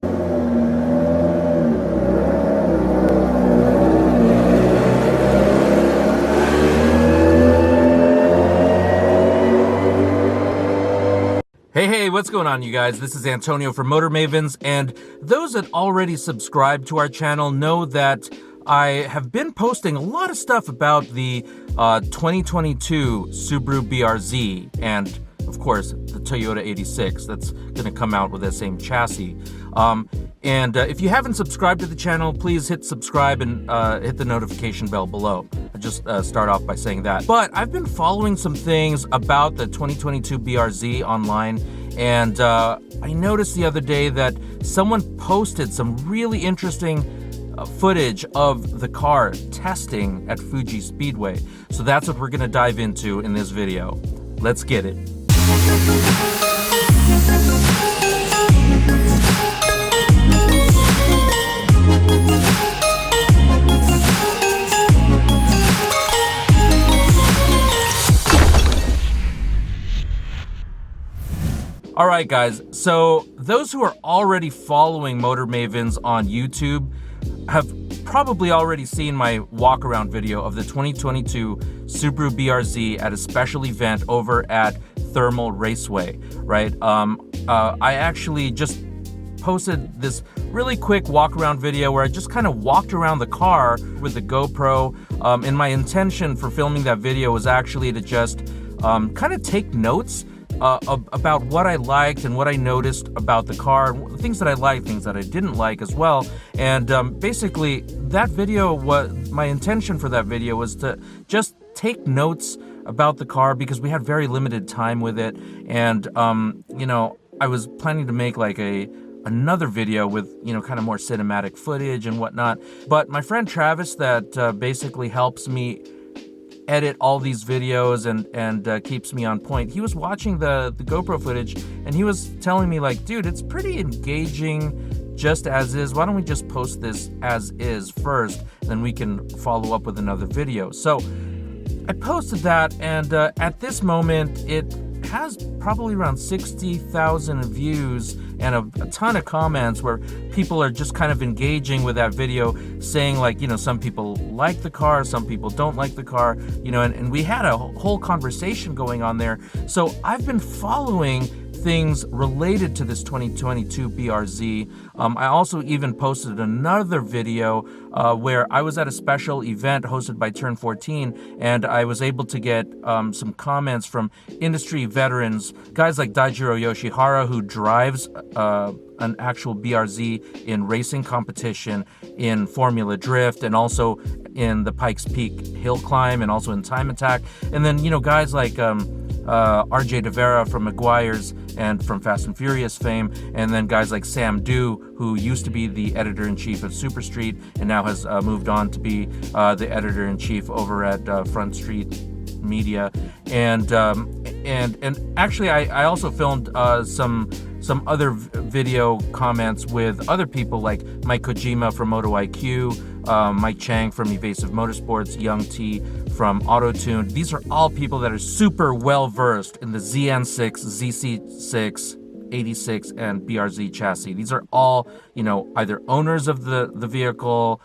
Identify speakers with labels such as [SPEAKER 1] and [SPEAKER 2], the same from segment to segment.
[SPEAKER 1] Hey, what's going on, you guys? This is Antonio from Motor Mavens, and those that already subscribe to our channel know that I have been posting a lot of stuff about the 2022 Subaru BRZ and, of course, the Toyota 86 that's going to come out with that same chassis. If you haven't subscribed to the channel, please hit subscribe and hit the notification bell below. I just start off by saying that. But I've been following some things about the 2022 BRZ online, and I noticed the other day that someone posted some really interesting footage of the car testing at Fuji Speedway. So that's what we're going to dive into in this video. Let's get it. Alright guys, so those who are already following Motor Mavens on YouTube have probably already seen my walk-around video of the 2022 Subaru BRZ at a special event over at Thermal Raceway, right? I actually just posted this really quick walk-around video where I just kind of walked around the car with the GoPro, and my intention for filming that video was actually to just kind of take notes about what I liked and what I noticed about the car, things that I liked, things that I didn't like as well. And basically, that video, my intention for that video was to just take notes about the car because we had very limited time with it. And, you know, I was planning to make like another video with, you know, kind of more cinematic footage and whatnot. But my friend Travis that basically helps me edit all these videos and keeps me on point, he was watching the GoPro footage and he was telling me like, dude, it's pretty engaging just as is. Why don't we just post this as is first, then we can follow up with another video. So I posted that, and at this moment it has probably around 60,000 views and a ton of comments where people are just kind of engaging with that video, saying like, you know, some people like the car, some people don't like the car, you know, and we had a whole conversation going on there. So I've been following things related to this 2022 BRZ. I also even posted another video where I was at a special event hosted by Turn 14, and I was able to get some comments from industry veterans, guys like Daijiro Yoshihara, who drives an actual BRZ in racing competition, in Formula Drift, and also in the Pikes Peak hill climb, and also in Time Attack. And then, you know, guys like RJ De Vera from McGuire's and from Fast and Furious fame, and then guys like Sam Du, who used to be the editor-in-chief of Super Street and now has moved on to be the editor-in-chief over at Front Street Media. And actually I also filmed some other video comments with other people like Mike Kojima from Moto IQ, Mike Chang from Evasive Motorsports, Young T from AutoTune. These are all people that are super well versed in the ZN6, ZC6, 86, and BRZ chassis. These are all, you know, either owners of the vehicle,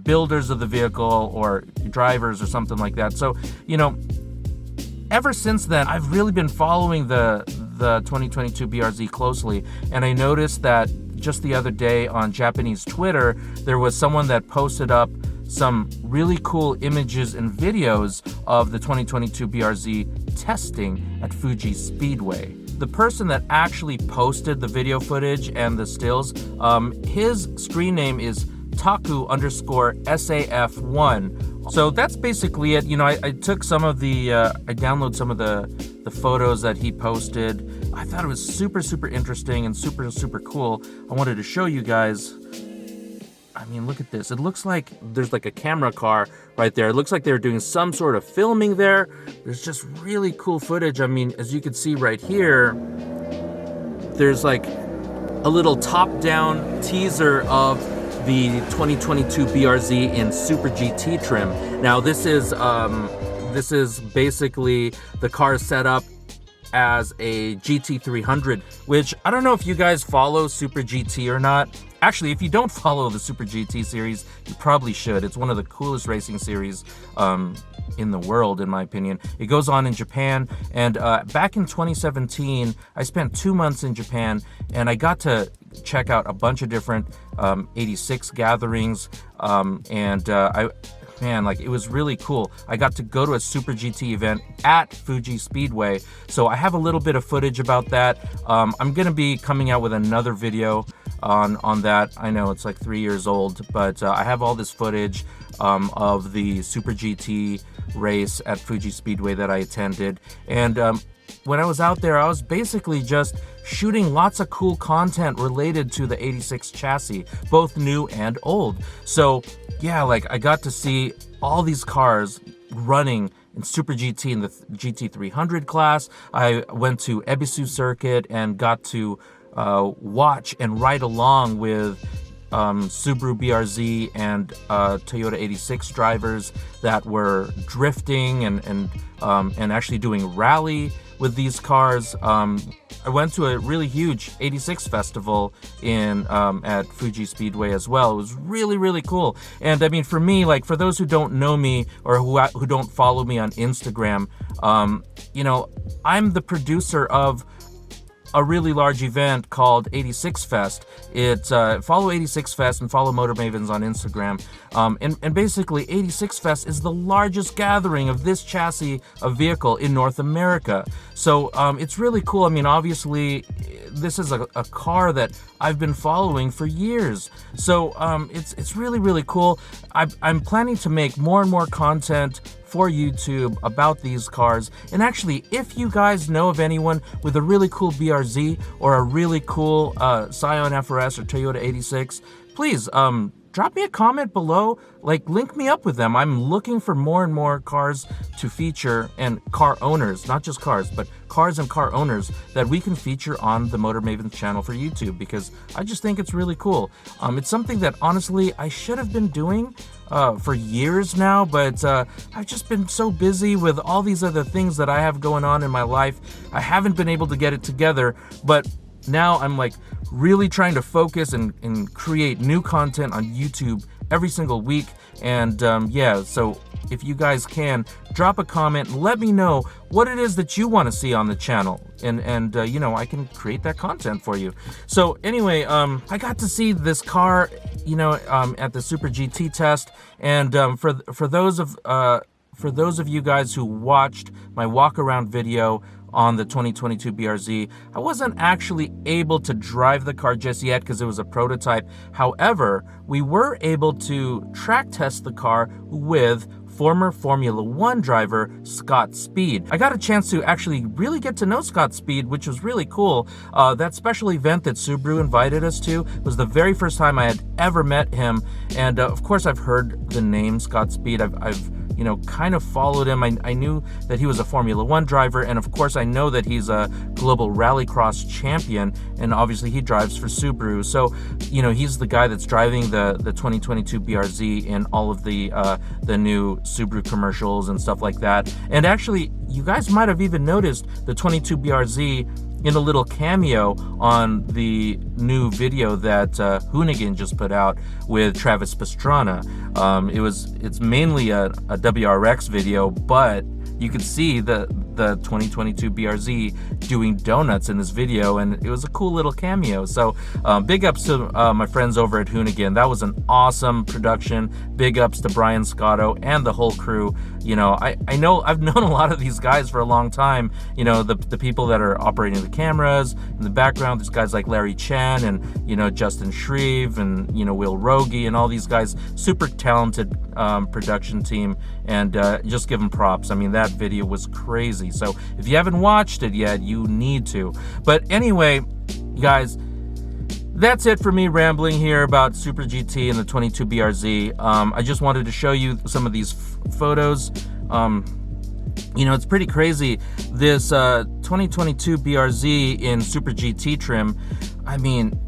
[SPEAKER 1] builders of the vehicle, or drivers or something like that. So, you know, ever since then, I've really been following the 2022 BRZ closely, and I noticed that just the other day on Japanese Twitter, there was someone that posted up some really cool images and videos of the 2022 BRZ testing at Fuji Speedway. The person that actually posted the video footage and the stills, his screen name is Taku_SAF1. So that's basically it. You know, I took some of the, I downloaded some of the photos that he posted. I thought it was super interesting and super cool. I wanted to show you guys. I mean, look at this. It looks like there's like a camera car right there. It looks like they're doing some sort of filming there. There's just really cool footage. I mean, as you can see right here, there's like a little top-down teaser of the 2022 BRZ in Super GT trim. Now, this is basically the car set up as a GT300, which I don't know if you guys follow Super GT or not. Actually, if you don't follow the Super GT series, you probably should. It's one of the coolest racing series in the world, in my opinion. It goes on in Japan, and back in 2017, I spent 2 months in Japan, and I got to check out a bunch of different 86 gatherings, man, like, it was really cool. I got to go to a Super GT event at Fuji Speedway, so I have a little bit of footage about that. I'm gonna be coming out with another video on that. I know it's like 3 years old, but I have all this footage of the Super GT race at Fuji Speedway that I attended. And when I was out there, I was basically just shooting lots of cool content related to the 86 chassis, both new and old. So yeah, like, I got to see all these cars running in Super GT in the GT300 class. I went to Ebisu Circuit and got to watch and ride along with Subaru BRZ and Toyota 86 drivers that were drifting and actually doing rally with these cars. I went to a really huge 86 festival in at Fuji Speedway as well. It was really, really cool. And I mean, for me, like, for those who don't know me or who don't follow me on Instagram, you know, I'm the producer of a really large event called 86 Fest. It's follow 86 Fest and follow Motor Mavens on Instagram. And basically 86 Fest is the largest gathering of this chassis of vehicle in North America. So it's really cool. I mean, obviously this is a car that I've been following for years. So it's really, really cool. I'm planning to make more and more content for YouTube about these cars. And actually, if you guys know of anyone with a really cool BRZ or a really cool Scion FRS or Toyota 86, please drop me a comment below, like, link me up with them. I'm looking for more and more cars to feature, and car owners, not just cars, but cars and car owners that we can feature on the Motor Mavens channel for YouTube, because I just think it's really cool. It's something that honestly I should have been doing for years now, but I've just been so busy with all these other things that I have going on in my life. I haven't been able to get it together, but now I'm like really trying to focus and create new content on YouTube every single week. And yeah, so if you guys can, drop a comment and let me know what it is that you want to see on the channel, and you know, I can create that content for you. So anyway, I got to see this car, you know, at the Super GT test, and for those of you guys who watched my walk around video on the 2022 BRZ, I wasn't actually able to drive the car just yet because it was a prototype. However, we were able to track test the car with former Formula 1 driver Scott Speed. I got a chance to actually really get to know Scott Speed, which was really cool. That special event that Subaru invited us to was the very first time I had ever met him, and of course I've heard the name Scott Speed. I've you know, kind of followed him. I knew that he was a Formula 1 driver, and of course I know that he's a Global Rallycross champion, and obviously he drives for Subaru. So, you know, he's the guy that's driving the 2022 BRZ in all of the new Subaru commercials and stuff like that. And actually, you guys might have even noticed the 22 BRZ in a little cameo on the new video that Hoonigan just put out with Travis Pastrana. It's mainly a WRX video, but you could see the 2022 BRZ doing donuts in this video, and it was a cool little cameo. So big ups to my friends over at Hoonigan. That was an awesome production. Big ups to Brian Scotto and the whole crew. You know, I know I've known a lot of these guys for a long time. You know, the people that are operating the cameras in the background. There's guys like Larry Chen and, you know, Justin Shreve and, you know, Will Rogie and all these guys. Super talented production team, and just give them props. I mean, that video was crazy. So if you haven't watched it yet, you need to. But anyway, guys, that's it for me rambling here about Super GT and the 22 BRZ. I just wanted to show you some of these photos. You know, it's pretty crazy. This 2022 BRZ in Super GT trim, I mean,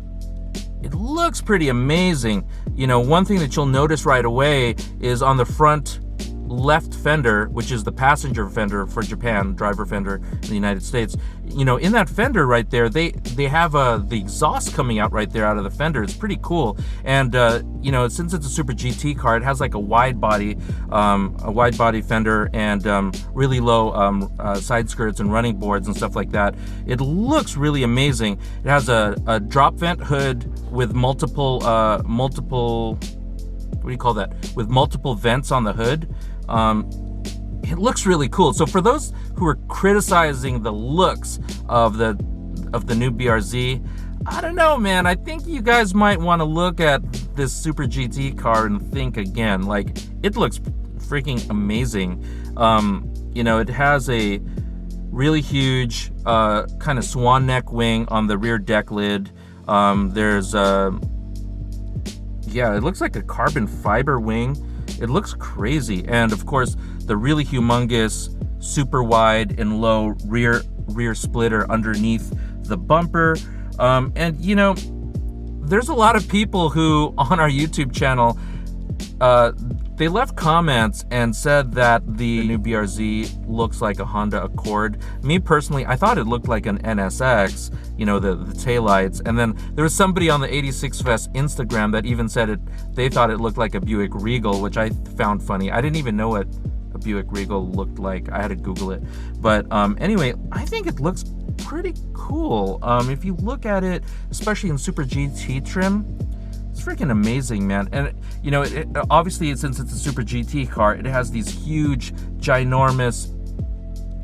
[SPEAKER 1] it looks pretty amazing. You know, one thing that you'll notice right away is on the front left fender, which is the passenger fender for Japan, driver fender in the United States, you know, in that fender right there, they have the exhaust coming out right there out of the fender. It's pretty cool. And you know, since it's a Super GT car, it has like a wide body fender and really low side skirts and running boards and stuff like that. It looks really amazing. It has a drop vent hood with multiple what do you call that? With multiple vents on the hood. It looks really cool. So for those who are criticizing the looks of the new BRZ, I don't know, man. I think you guys might want to look at this Super GT car and think again. Like, it looks freaking amazing. You know, it has a really huge kind of swan neck wing on the rear deck lid. There's yeah, it looks like a carbon fiber wing. It looks crazy. And of course, the really humongous, super wide and low rear splitter underneath the bumper. And you know, there's a lot of people who on our YouTube channel, they left comments and said that the new BRZ looks like a Honda Accord. Me personally, I thought it looked like an NSX, you know, the taillights. And then there was somebody on the 86 Fest Instagram that even said they thought it looked like a Buick Regal, which I found funny. I didn't even know what a Buick Regal looked like. I had to Google it. But anyway, I think it looks pretty cool. If you look at it, especially in Super GT trim, it's freaking amazing, man. And you know, it obviously, since it's a Super GT car, it has these huge, ginormous,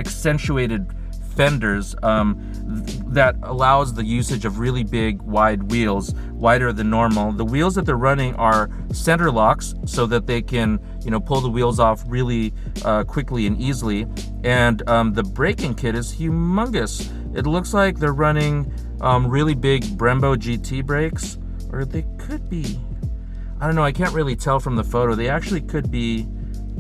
[SPEAKER 1] accentuated fenders that allows the usage of really big, wide wheels, wider than normal. The wheels that they're running are center locks, so that they can, you know, pull the wheels off really quickly and easily. And the braking kit is humongous. It looks like they're running really big Brembo GT brakes. Or they could be, I don't know, I can't really tell from the photo. They actually could be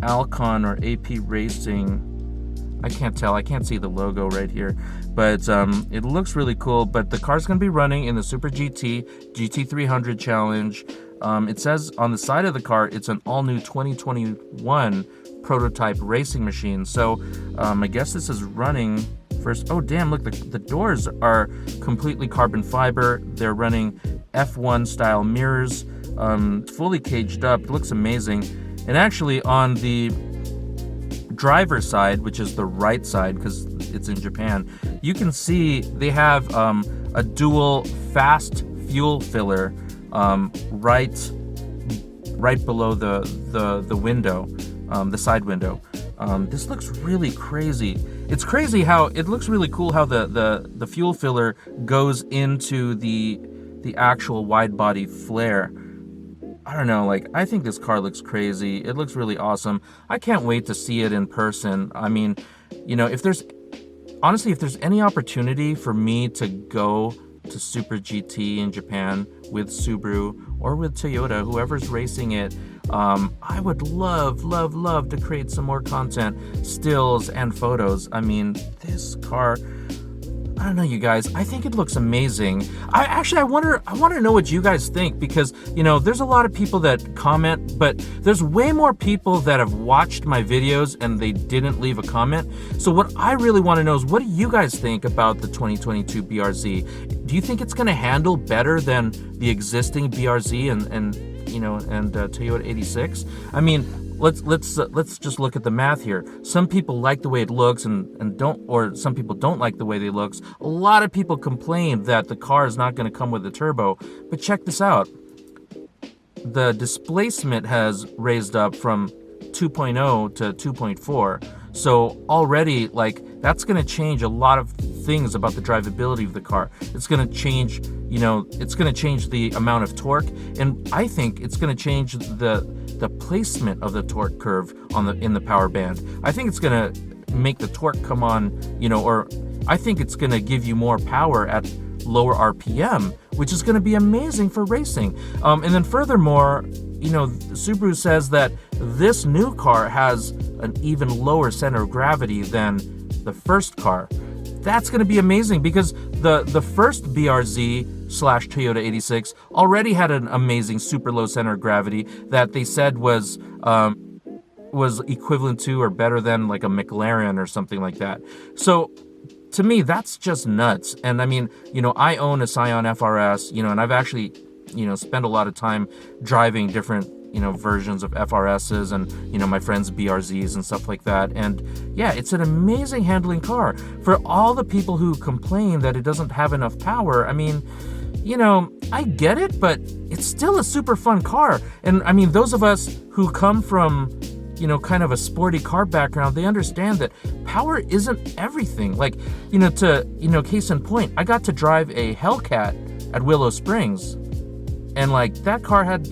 [SPEAKER 1] Alcon or AP Racing. I can't tell. I can't see the logo right here. But it looks really cool. But the car's going to be running in the Super GT GT300 Challenge. It says on the side of the car, it's an all-new 2021 prototype racing machine. So I guess this is running first. Oh, damn, look, the doors are completely carbon fiber. They're running F1 style mirrors, fully caged up. It looks amazing. And actually on the driver's side, which is the right side because it's in Japan, you can see they have a dual fast fuel filler right below the window, the side window. This looks really crazy. It's crazy how it looks really cool how the fuel filler goes into the actual wide body flare. I don't know, like, I think this car looks crazy. It looks really awesome. I can't wait to see it in person. I mean, you know, if there's any opportunity for me to go to Super GT in Japan with Subaru or with Toyota, whoever's racing it, I would love to create some more content, stills and photos. I mean, this car, I don't know, you guys, I think it looks amazing. I want to know what you guys think, because, you know, there's a lot of people that comment, but there's way more people that have watched my videos and they didn't leave a comment. So what I really want to know is, what do you guys think about the 2022 BRZ? Do you think it's going to handle better than the existing BRZ and Toyota 86? I mean, let's just look at the math here. Some people like the way it looks and don't, or some people don't like the way they looks. A lot of people complain that the car is not going to come with a turbo, but check this out. The displacement has raised up from 2.0 to 2.4. So already, like, that's going to change a lot of things about the drivability of the car. It's going to change, it's going to change the amount of torque, and I think it's going to change the placement of the torque curve in the power band. I think it's going to make the torque come on, or I think it's going to give you more power at lower RPM, which is going to be amazing for racing. And then furthermore, Subaru says that this new car has an even lower center of gravity than the first car. That's going to be amazing, because the first BRZ/Toyota 86 already had an amazing super low center of gravity that they said was was equivalent to or better than like a McLaren or something like that. So to me, that's just nuts. And I mean, you know, I own a Scion FRS, you know, and I've actually, you know, spent a lot of time driving different, you know, versions of FRSs and, you know, my friends' BRZs and stuff like that. And yeah, it's an amazing handling car. For all the people who complain that it doesn't have enough power, I mean, you know, I get it, but it's still a super fun car. And I mean, those of us who come from, you know, kind of a sporty car background, they understand that power isn't everything. Like, you know, case in point, I got to drive a Hellcat at Willow Springs, and like that car had,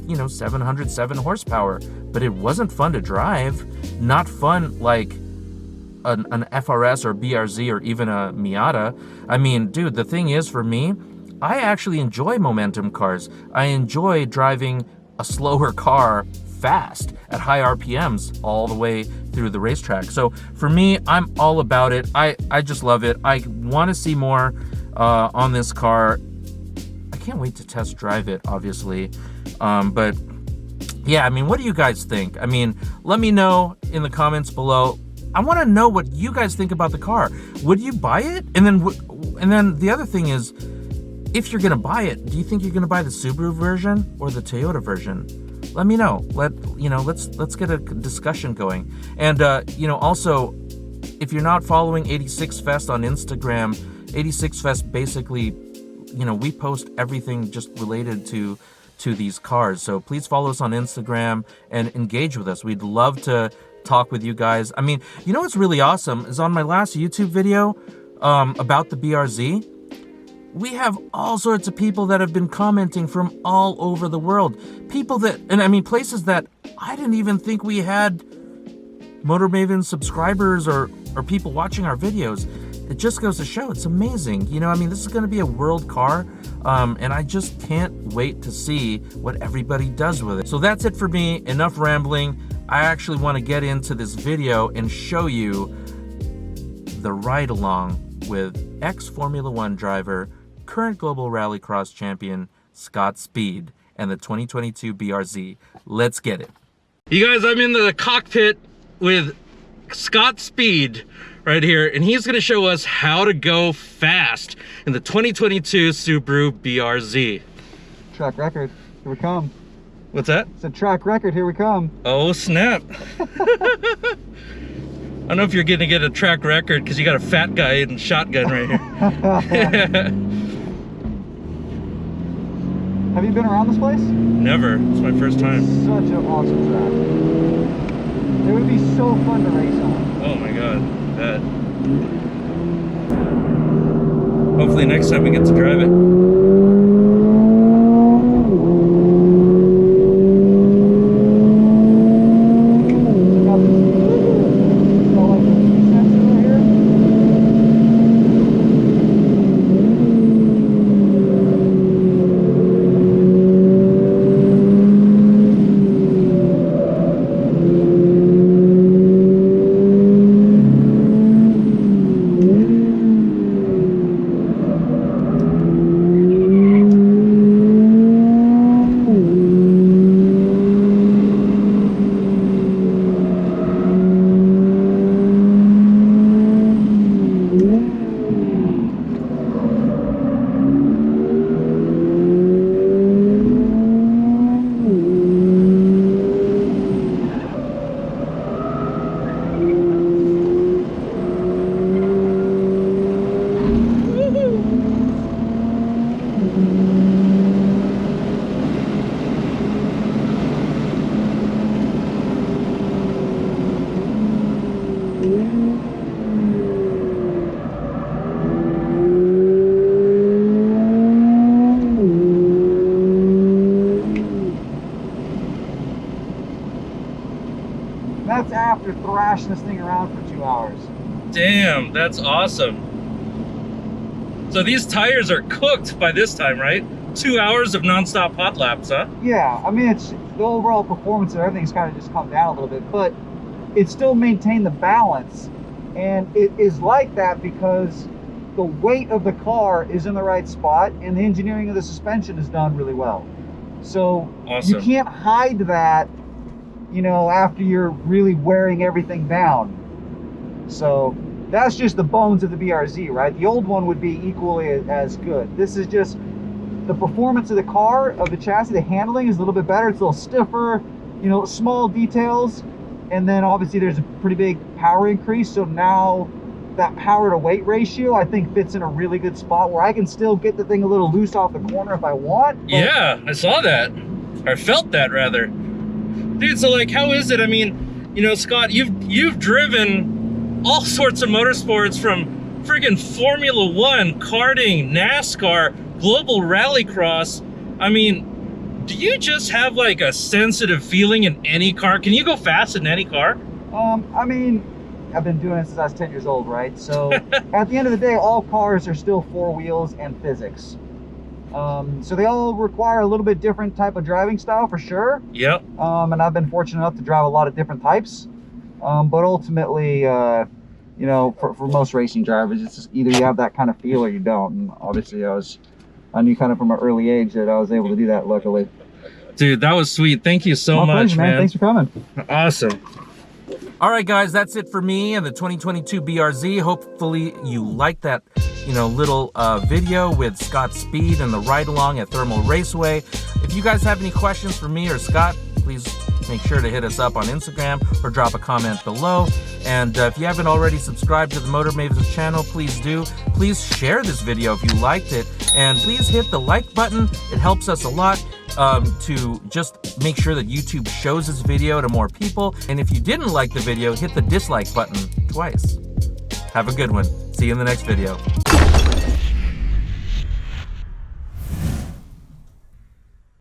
[SPEAKER 1] you know, 707 horsepower, but it wasn't fun to drive. Not fun like an FRS or BRZ or even a Miata. I mean, dude, the thing is, for me, I actually enjoy momentum cars. I enjoy driving a slower car fast at high RPMs all the way through the racetrack. So for me, I'm all about it. I just love it. I want to see more on this car. I can't wait to test drive it, obviously. But yeah, I mean, what do you guys think? I mean, let me know in the comments below. I want to know what you guys think about the car. Would you buy it? And then the other thing is, if you're gonna buy it, do you think you're gonna buy the Subaru version or the Toyota version? Let me know. Let's get a discussion going. And you know, also, if you're not following 86 Fest on Instagram, 86 Fest basically, you know, we post everything just related to these cars. So please follow us on Instagram and engage with us. We'd love to talk with you guys. I mean, you know what's really awesome is on my last YouTube video about the BRZ, we have all sorts of people that have been commenting from all over the world. People that, and I mean, places that I didn't even think we had Motor Maven subscribers or people watching our videos. It just goes to show, it's amazing. You know, I mean, this is going to be a world car, and I just can't wait to see what everybody does with it. So that's it for me. Enough rambling. I actually want to get into this video and show you the ride along with ex-Formula One driver, current Global Rallycross champion, Scott Speed, and the 2022 BRZ. Let's get it. You guys, I'm in the cockpit with Scott Speed right here, and he's going to show us how to go fast in the 2022 Subaru BRZ.
[SPEAKER 2] Track record, here we come.
[SPEAKER 1] What's that?
[SPEAKER 2] It's a track record, here we come.
[SPEAKER 1] Oh, snap. I don't know if you're going to get a track record because you got a fat guy and shotgun right here.
[SPEAKER 2] Have you been around this place? Never.
[SPEAKER 1] It's my first time.
[SPEAKER 2] Such an awesome track. It would be so fun to race on.
[SPEAKER 1] Oh my god, bet. Hopefully next time we get to drive it.
[SPEAKER 2] That's after thrashing this thing around for 2 hours.
[SPEAKER 1] Damn, that's awesome. So these tires are cooked by this time, right? 2 hours of non-stop hot laps, huh?
[SPEAKER 2] Yeah, I mean, it's the overall performance of everything's kind of just come down a little bit, but it still maintained the balance. And it is like that because the weight of the car is in the right spot and the engineering of the suspension is done really well. So awesome. You can't hide that, you know, after you're really wearing everything down. So that's just the bones of the BRZ, right? The old one would be equally as good. This is just the performance of the car, of the chassis. The handling is a little bit better. It's a little stiffer, you know, small details. And then obviously there's a pretty big power increase. So now that power to weight ratio, I think, fits in a really good spot where I can still get the thing a little loose off the corner if I want.
[SPEAKER 3] Yeah, I saw that. Or felt that, rather. Dude, so like, how is it? I mean, you know, Scott, you've driven all sorts of motorsports, from friggin' Formula One, karting, NASCAR, Global Rallycross. I mean, do you just have like a sensitive feeling in any car? Can you go fast in any car?
[SPEAKER 2] I mean, I've been doing it since I was 10 years old, right? So at the end of the day, all cars are still four wheels and physics. So they all require a little bit different type of driving style for sure.
[SPEAKER 3] Yep.
[SPEAKER 2] And I've been fortunate enough to drive a lot of different types. But ultimately, you know, for most racing drivers, it's just either you have that kind of feel or you don't. And obviously I knew kind of from an early age that I was able to do that, luckily.
[SPEAKER 3] Dude, that was sweet. Thank you so much,
[SPEAKER 2] pleasure, man. Thanks for coming.
[SPEAKER 3] Awesome.
[SPEAKER 1] All right, guys, that's it for me and the 2022 BRZ. Hopefully you liked that, you know, little video with Scott's speed and the ride along at Thermal Raceway. If you guys have any questions for me or Scott, please make sure to hit us up on Instagram or drop a comment below. And if you haven't already subscribed to the Motor Mavens channel, please do. Please share this video if you liked it, and please hit the like button. It helps us a lot to just make sure that YouTube shows this video to more people. And if you didn't like the video, hit the dislike button twice. Have a good one. See you in the next video.